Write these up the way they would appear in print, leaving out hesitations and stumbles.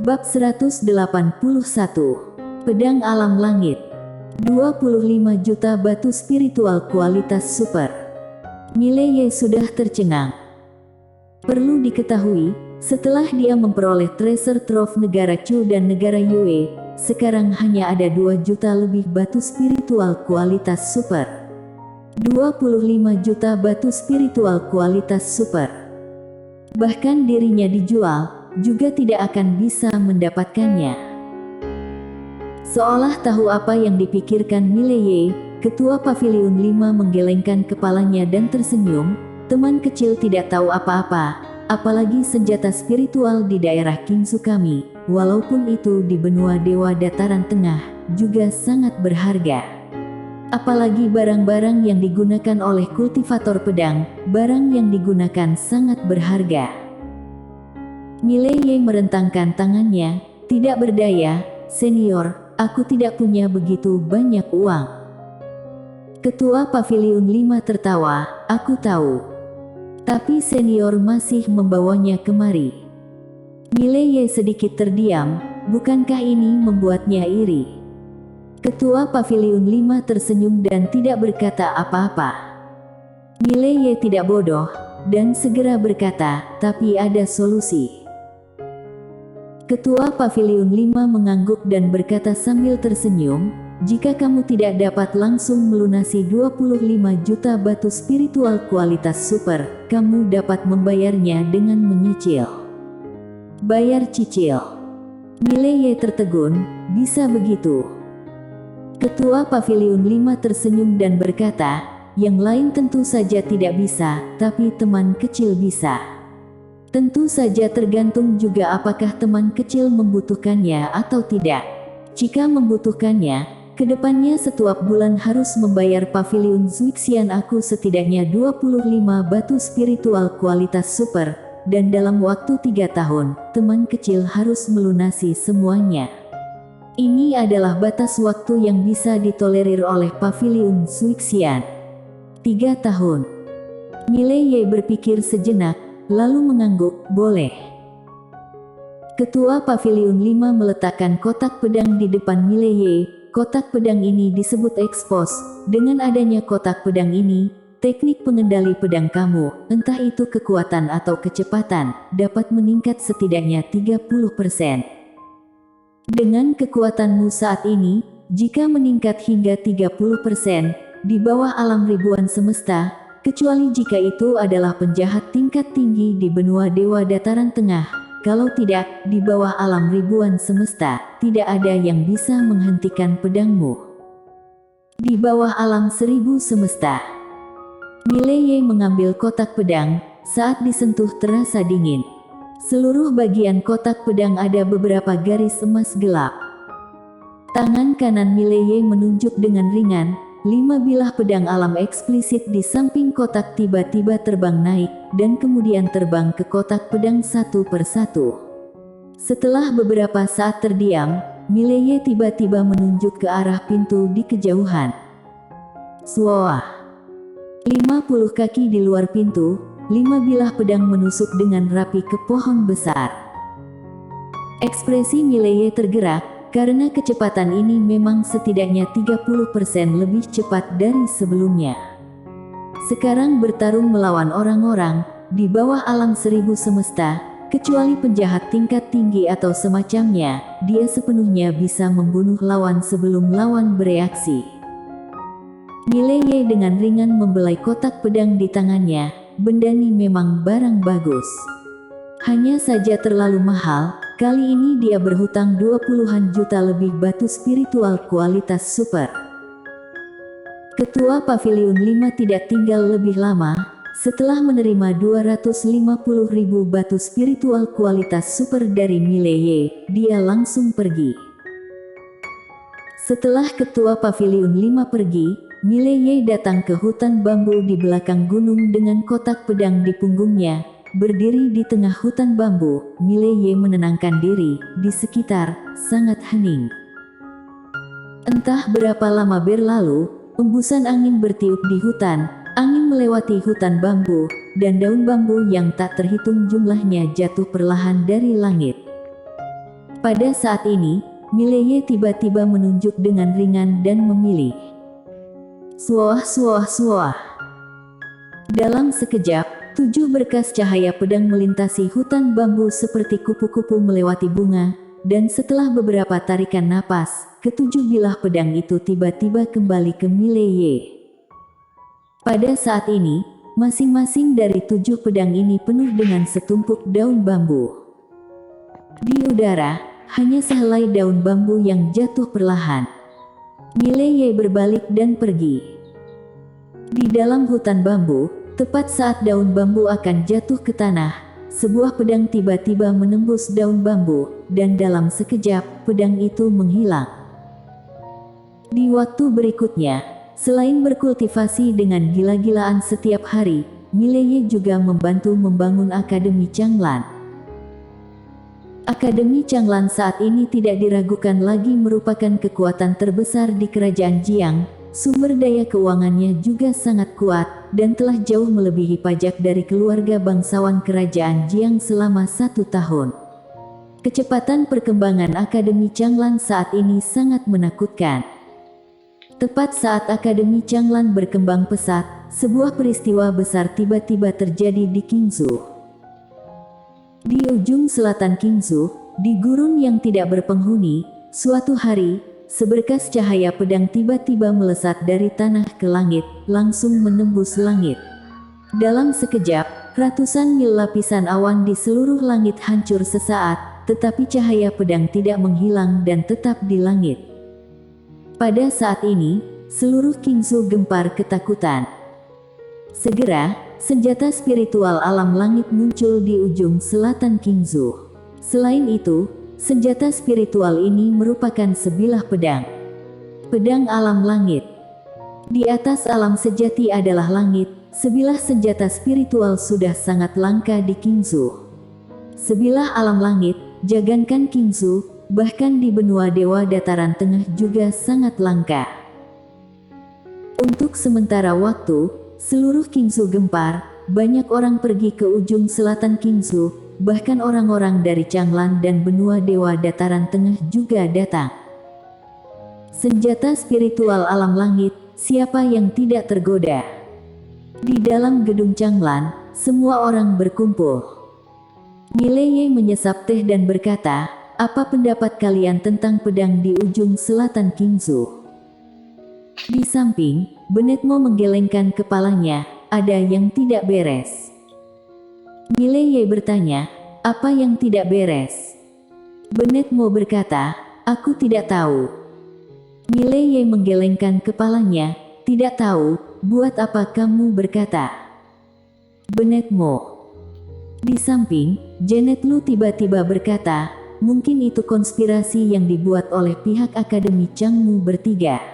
Bab 181. Pedang Alam Langit. 25 juta batu spiritual kualitas super. Mileye sudah tercengang. Perlu diketahui, setelah dia memperoleh treasure trove negara Chu dan negara Yue, sekarang hanya ada 2 juta lebih batu spiritual kualitas super. 25 juta batu spiritual kualitas super. Bahkan dirinya dijual, juga tidak akan bisa mendapatkannya. Seolah tahu apa yang dipikirkan Mileye, ketua Paviliun 5 menggelengkan kepalanya dan tersenyum. Teman kecil tidak tahu apa-apa, apalagi senjata spiritual di daerah Kingsu kami, walaupun itu di benua Dewa Dataran Tengah, juga sangat berharga. Apalagi barang-barang yang digunakan oleh kultivator pedang, barang yang digunakan sangat berharga. Mileye merentangkan tangannya, tidak berdaya, senior, aku tidak punya begitu banyak uang. Ketua Paviliun 5 tertawa, aku tahu. Tapi senior masih membawanya kemari. Mileye sedikit terdiam, bukankah ini membuatnya iri? Ketua Paviliun 5 tersenyum dan tidak berkata apa-apa. Mileye tidak bodoh, dan segera berkata, tapi ada solusi. Ketua Paviliun 5 mengangguk dan berkata sambil tersenyum, jika kamu tidak dapat langsung melunasi 25 juta batu spiritual kualitas super, kamu dapat membayarnya dengan menyicil. Bayar cicil. Mileye tertegun, bisa begitu. Ketua Paviliun 5 tersenyum dan berkata, yang lain tentu saja tidak bisa, tapi teman kecil bisa. Tentu saja tergantung juga apakah teman kecil membutuhkannya atau tidak. Jika membutuhkannya, kedepannya setiap bulan harus membayar Paviliun Zuixian aku setidaknya 25 batu spiritual kualitas super, dan dalam waktu 3 tahun, teman kecil harus melunasi semuanya. Ini adalah batas waktu yang bisa ditolerir oleh Paviliun Zuixian. 3 tahun. Mileye berpikir sejenak, lalu mengangguk, boleh. Ketua Paviliun 5 meletakkan kotak pedang di depan Mileye. Kotak pedang ini disebut expose. Dengan adanya kotak pedang ini, teknik pengendali pedang kamu, entah itu kekuatan atau kecepatan, dapat meningkat setidaknya 30%. Dengan kekuatanmu saat ini, jika meningkat hingga 30%, di bawah alam ribuan semesta, kecuali jika itu adalah penjahat tingkat tinggi di benua Dewa Dataran Tengah, kalau tidak, di bawah alam ribuan semesta, tidak ada yang bisa menghentikan pedangmu. Di bawah alam 1000 semesta. Mileye mengambil kotak pedang, saat disentuh terasa dingin. Seluruh bagian kotak pedang ada beberapa garis emas gelap. Tangan kanan Mileye menunjuk dengan ringan. 5 bilah pedang alam eksplisit di samping kotak tiba-tiba terbang naik, dan kemudian terbang ke kotak pedang satu persatu. Setelah beberapa saat terdiam, Mileye tiba-tiba menunjuk ke arah pintu di kejauhan. Suah! 50 kaki di luar pintu, 5 bilah pedang menusuk dengan rapi ke pohon besar. Ekspresi Mileye tergerak, karena kecepatan ini memang setidaknya 30% lebih cepat dari sebelumnya. Sekarang bertarung melawan orang-orang di bawah alam 1000 semesta, kecuali penjahat tingkat tinggi atau semacamnya, dia sepenuhnya bisa membunuh lawan sebelum lawan bereaksi. Mileye dengan ringan membelai kotak pedang di tangannya, benda ini memang barang bagus. Hanya saja terlalu mahal. Kali ini dia berhutang 20-an juta lebih batu spiritual kualitas super. Ketua Paviliun 5 tidak tinggal lebih lama. Setelah menerima 250.000 batu spiritual kualitas super dari Mileye, dia langsung pergi. Setelah Ketua Paviliun 5 pergi, Mileye datang ke hutan bambu di belakang gunung dengan kotak pedang di punggungnya. Berdiri di tengah hutan bambu, Mileye menenangkan diri, di sekitar, sangat hening. Entah berapa lama berlalu, embusan angin bertiup di hutan, angin melewati hutan bambu, dan daun bambu yang tak terhitung jumlahnya jatuh perlahan dari langit. Pada saat ini, Mileye tiba-tiba menunjuk dengan ringan dan memilih. Suah suah suah. Dalam sekejap, 7 berkas cahaya pedang melintasi hutan bambu seperti kupu-kupu melewati bunga, dan setelah beberapa tarikan napas, ketujuh bilah pedang itu tiba-tiba kembali ke Mileye. Pada saat ini, masing-masing dari 7 pedang ini penuh dengan setumpuk daun bambu. Di udara, hanya sehelai daun bambu yang jatuh perlahan. Mileye berbalik dan pergi. Di dalam hutan bambu, tepat saat daun bambu akan jatuh ke tanah, sebuah pedang tiba-tiba menembus daun bambu, dan dalam sekejap, pedang itu menghilang. Di waktu berikutnya, selain berkultivasi dengan gila-gilaan setiap hari, Mileye juga membantu membangun Akademi Changlan. Akademi Changlan saat ini tidak diragukan lagi merupakan kekuatan terbesar di kerajaan Jiang, sumber daya keuangannya juga sangat kuat, dan telah jauh melebihi pajak dari keluarga bangsawan kerajaan Jiang selama 1 tahun. Kecepatan perkembangan Akademi Changlan saat ini sangat menakutkan. Tepat saat Akademi Changlan berkembang pesat, sebuah peristiwa besar tiba-tiba terjadi di Qingzhou. Di ujung selatan Qingzhou, di gurun yang tidak berpenghuni, suatu hari, seberkas cahaya pedang tiba-tiba melesat dari tanah ke langit, langsung menembus langit. Dalam sekejap, ratusan mil lapisan awan di seluruh langit hancur sesaat, tetapi cahaya pedang tidak menghilang dan tetap di langit. Pada saat ini, seluruh Qingzhou gempar ketakutan. Segera, senjata spiritual alam langit muncul di ujung selatan Qingzhou. Selain itu, senjata spiritual ini merupakan sebilah pedang. Pedang alam langit. Di atas alam sejati adalah langit, sebilah senjata spiritual sudah sangat langka di Qingzhou. Sebilah alam langit, jangankan Qingzhou, bahkan di benua dewa dataran tengah juga sangat langka. Untuk sementara waktu, seluruh Qingzhou gempar, banyak orang pergi ke ujung selatan Qingzhou, bahkan orang-orang dari Changlan dan benua dewa dataran tengah juga datang. Senjata spiritual alam langit, siapa yang tidak tergoda? Di dalam gedung Changlan, semua orang berkumpul. Mileye menyesap teh dan berkata, apa pendapat kalian tentang pedang di ujung selatan Qingzhou? Di samping, Benetmo menggelengkan kepalanya, ada yang tidak beres. Mileye bertanya, apa yang tidak beres? Benetmo berkata, aku tidak tahu. Mileye menggelengkan kepalanya, tidak tahu, buat apa kamu berkata? Benetmo. Di samping, Janet Lu tiba-tiba berkata, mungkin itu konspirasi yang dibuat oleh pihak Akademi Changmu bertiga.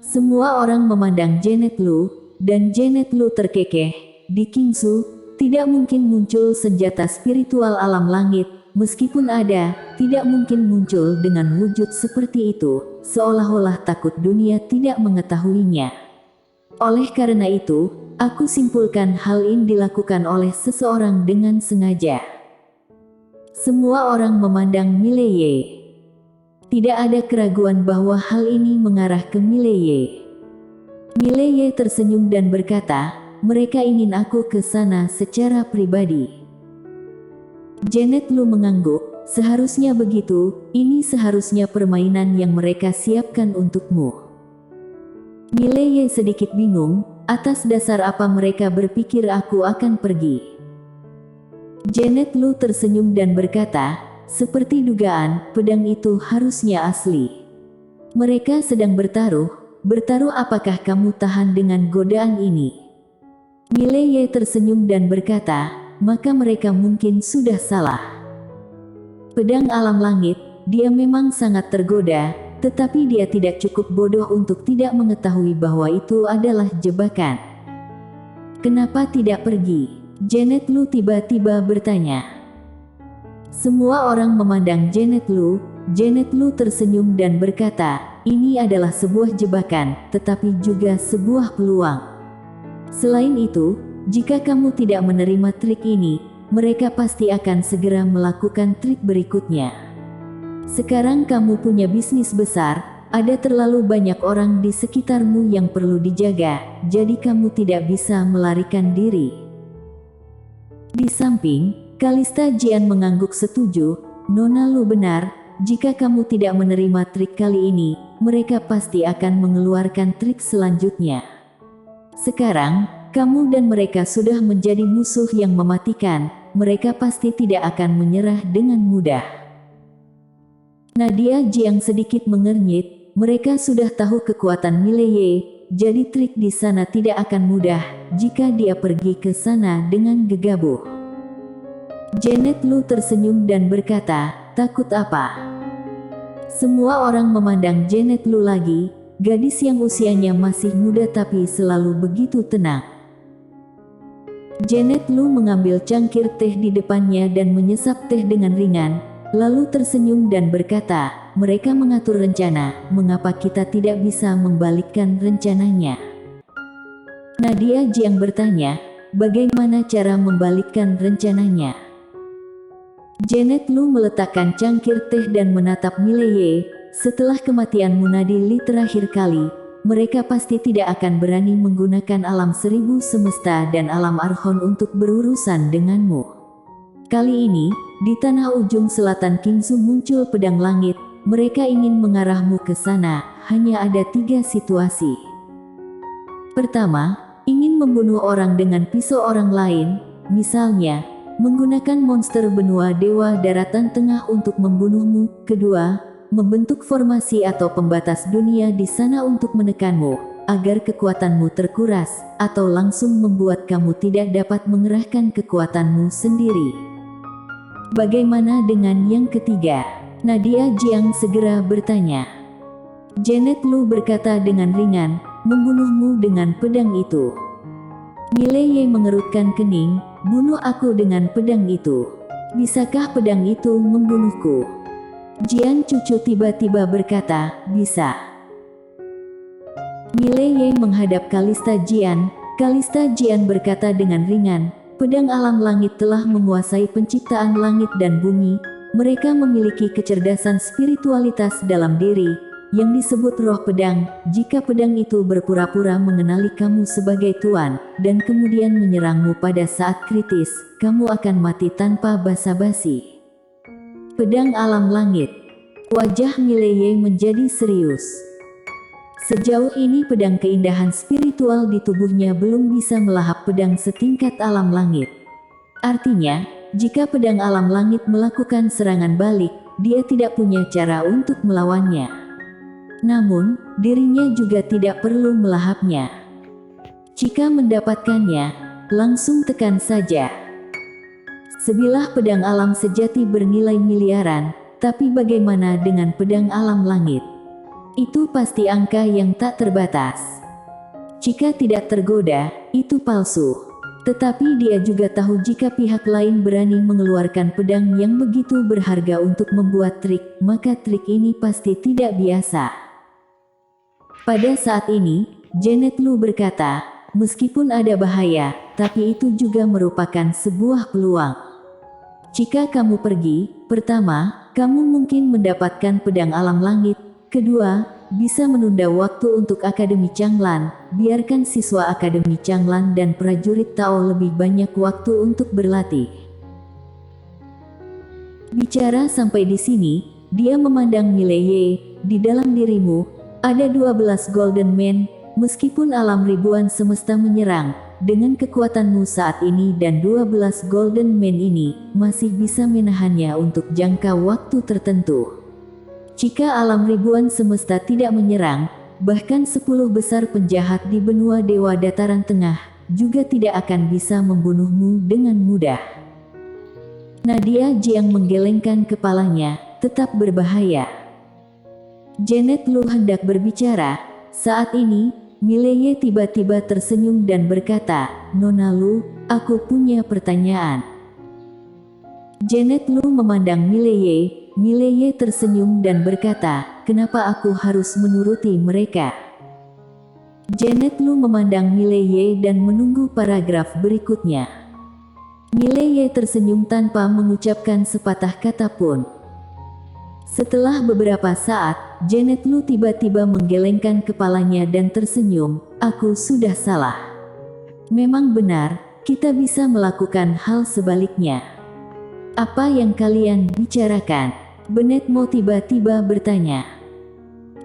Semua orang memandang Janet Lu, dan Janet Lu terkekeh. Di Qingzhou, tidak mungkin muncul senjata spiritual alam langit, meskipun ada, tidak mungkin muncul dengan wujud seperti itu, seolah-olah takut dunia tidak mengetahuinya. Oleh karena itu, aku simpulkan hal ini dilakukan oleh seseorang dengan sengaja. Semua orang memandang Mileye. Tidak ada keraguan bahwa hal ini mengarah ke Mileye. Mileye tersenyum dan berkata, mereka ingin aku ke sana secara pribadi. Janet Lu mengangguk, seharusnya begitu, ini seharusnya permainan yang mereka siapkan untukmu. Mileye sedikit bingung, atas dasar apa mereka berpikir aku akan pergi. Janet Lu tersenyum dan berkata, seperti dugaan, pedang itu harusnya asli. Mereka sedang bertaruh apakah kamu tahan dengan godaan ini? Mileye tersenyum dan berkata, maka mereka mungkin sudah salah. Pedang alam langit, dia memang sangat tergoda, tetapi dia tidak cukup bodoh untuk tidak mengetahui bahwa itu adalah jebakan. Kenapa tidak pergi? Janet Lu tiba-tiba bertanya. Semua orang memandang Janet Lu. Janet Lu tersenyum dan berkata, ini adalah sebuah jebakan, tetapi juga sebuah peluang. Selain itu, jika kamu tidak menerima trik ini, mereka pasti akan segera melakukan trik berikutnya. Sekarang kamu punya bisnis besar, ada terlalu banyak orang di sekitarmu yang perlu dijaga, jadi kamu tidak bisa melarikan diri. Di samping, Kalista Jian mengangguk setuju, Nona Lu benar, jika kamu tidak menerima trik kali ini, mereka pasti akan mengeluarkan trik selanjutnya. Sekarang, kamu dan mereka sudah menjadi musuh yang mematikan, mereka pasti tidak akan menyerah dengan mudah. Nadia Jiang sedikit mengernyit, mereka sudah tahu kekuatan Mileye, jadi trik di sana tidak akan mudah jika dia pergi ke sana dengan gegabah. Janet Lu tersenyum dan berkata, takut apa? Semua orang memandang Janet Lu lagi, gadis yang usianya masih muda tapi selalu begitu tenang. Janet Lu mengambil cangkir teh di depannya dan menyesap teh dengan ringan, lalu tersenyum dan berkata, mereka mengatur rencana, mengapa kita tidak bisa membalikkan rencananya? Nadia Jiang bertanya, bagaimana cara membalikkan rencananya? Janet Lu meletakkan cangkir teh dan menatap Mileye. Setelah kematian Munadi Li terakhir kali, mereka pasti tidak akan berani menggunakan alam seribu semesta dan alam Archon untuk berurusan denganmu. Kali ini, di tanah ujung selatan Kingsu muncul pedang langit, mereka ingin mengarahmu ke sana, hanya ada 3 situasi. Pertama, ingin membunuh orang dengan pisau orang lain, misalnya, menggunakan monster benua Dewa Daratan Tengah untuk membunuhmu. Kedua, membentuk formasi atau pembatas dunia di sana untuk menekanmu, agar kekuatanmu terkuras, atau langsung membuat kamu tidak dapat mengerahkan kekuatanmu sendiri. Bagaimana dengan yang ketiga? Nadia Jiang segera bertanya. Janet Lu berkata dengan ringan, membunuhmu dengan pedang itu. Mileye mengerutkan kening, bunuh aku dengan pedang itu. Bisakah pedang itu membunuhku? Jian Cucu tiba-tiba berkata, bisa. Mileye menghadap Kalista Jian. Kalista Jian berkata dengan ringan, pedang alam langit telah menguasai penciptaan langit dan bumi. Mereka memiliki kecerdasan spiritualitas dalam diri, yang disebut roh pedang. Jika pedang itu berpura-pura mengenali kamu sebagai tuan, dan kemudian menyerangmu pada saat kritis, kamu akan mati tanpa basa-basi. Pedang alam langit. Wajah Mileye menjadi serius. Sejauh ini pedang keindahan spiritual di tubuhnya belum bisa melahap pedang setingkat alam langit. Artinya, jika pedang alam langit melakukan serangan balik, dia tidak punya cara untuk melawannya. Namun, dirinya juga tidak perlu melahapnya. Jika mendapatkannya, langsung tekan saja. Sebilah pedang alam sejati bernilai miliaran, tapi bagaimana dengan pedang alam langit? Itu pasti angka yang tak terbatas. Jika tidak tergoda, itu palsu. Tetapi dia juga tahu jika pihak lain berani mengeluarkan pedang yang begitu berharga untuk membuat trik, maka trik ini pasti tidak biasa. Pada saat ini, Janet Lu berkata, meskipun ada bahaya, tapi itu juga merupakan sebuah peluang. Jika kamu pergi, pertama, kamu mungkin mendapatkan pedang alam langit. Kedua, bisa menunda waktu untuk Akademi Changlan. Biarkan siswa Akademi Changlan dan prajurit Tao lebih banyak waktu untuk berlatih. Bicara sampai di sini, dia memandang Mileye. Di dalam dirimu, ada 12 Golden Men. Meskipun alam ribuan semesta menyerang, dengan kekuatanmu saat ini dan 12 Golden Men ini, masih bisa menahannya untuk jangka waktu tertentu. Jika alam ribuan semesta tidak menyerang, bahkan 10 besar penjahat di benua Dewa Dataran Tengah, juga tidak akan bisa membunuhmu dengan mudah. Nadia Jiang menggelengkan kepalanya, tetap berbahaya. Janet Lu hendak berbicara. Saat ini, Mileye tiba-tiba tersenyum dan berkata, Nona Lu, aku punya pertanyaan. Janet Lu memandang Mileye. Mileye tersenyum dan berkata, kenapa aku harus menuruti mereka? Janet Lu memandang Mileye dan menunggu paragraf berikutnya. Mileye tersenyum tanpa mengucapkan sepatah kata pun. Setelah beberapa saat, Janet Lu tiba-tiba menggelengkan kepalanya dan tersenyum. Aku sudah salah. Memang benar, kita bisa melakukan hal sebaliknya. Apa yang kalian bicarakan? Bennett Mo tiba-tiba bertanya.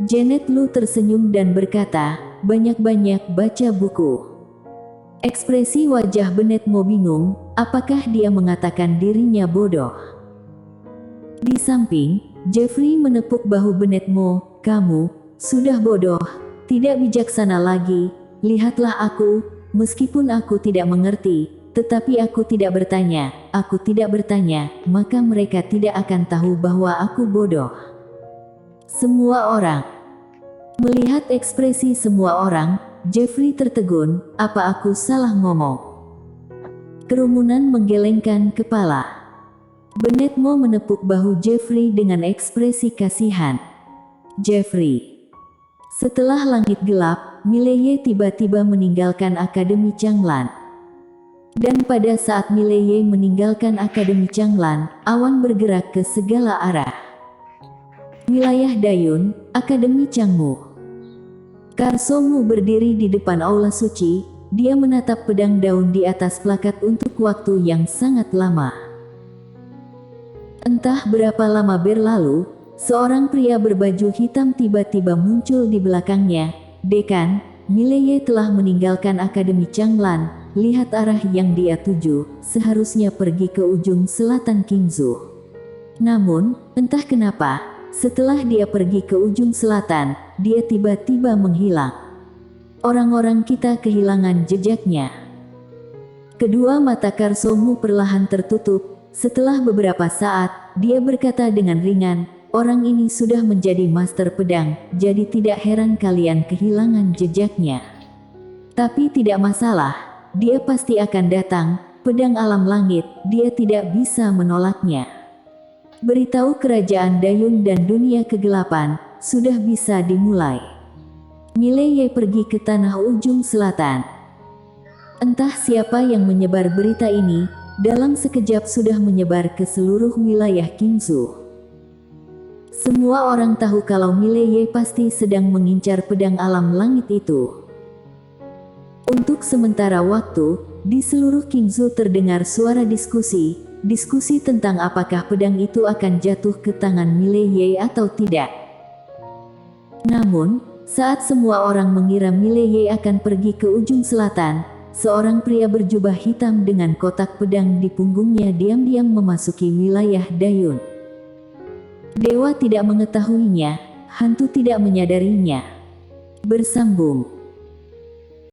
Janet Lu tersenyum dan berkata, banyak-banyak baca buku. Ekspresi wajah Bennett Mo bingung, apakah dia mengatakan dirinya bodoh? Di samping, Jeffrey menepuk bahu Bennett Mo, kamu sudah bodoh, tidak bijaksana lagi. Lihatlah aku, meskipun aku tidak mengerti, tetapi aku tidak bertanya, maka mereka tidak akan tahu bahwa aku bodoh. Semua orang. Melihat ekspresi semua orang, Jeffrey tertegun, apa aku salah ngomong? Kerumunan menggelengkan kepala. Bennett Mo menepuk bahu Jeffrey dengan ekspresi kasihan. Jeffrey. Setelah langit gelap, Mileye tiba-tiba meninggalkan Akademi Changlan. Dan pada saat Mileye meninggalkan Akademi Changlan, awan bergerak ke segala arah. Wilayah Dayun, Akademi Changmu. Karsomu berdiri di depan aula suci, dia menatap pedang daun di atas plakat untuk waktu yang sangat lama. Entah berapa lama berlalu, seorang pria berbaju hitam tiba-tiba muncul di belakangnya. Dekan, Mileye telah meninggalkan Akademi Changlan, lihat arah yang dia tuju, seharusnya pergi ke ujung selatan Qingzhou. Namun, entah kenapa, setelah dia pergi ke ujung selatan, dia tiba-tiba menghilang. Orang-orang kita kehilangan jejaknya. Kedua mata Karsomu perlahan tertutup. Setelah beberapa saat, dia berkata dengan ringan, orang ini sudah menjadi master pedang, jadi tidak heran kalian kehilangan jejaknya. Tapi tidak masalah, dia pasti akan datang, pedang alam langit, dia tidak bisa menolaknya. Beritahu kerajaan Dayun dan dunia kegelapan, sudah bisa dimulai. Mileye pergi ke tanah ujung selatan. Entah siapa yang menyebar berita ini, dalam sekejap sudah menyebar ke seluruh wilayah Qingzhou. Semua orang tahu kalau Mileye pasti sedang mengincar pedang alam langit itu. Untuk sementara waktu, di seluruh Qingzhou terdengar suara diskusi tentang apakah pedang itu akan jatuh ke tangan Mileye atau tidak. Namun, saat semua orang mengira Mileye akan pergi ke ujung selatan, seorang pria berjubah hitam dengan kotak pedang di punggungnya diam-diam memasuki wilayah Dayun. Dewa tidak mengetahuinya, hantu tidak menyadarinya. Bersambung.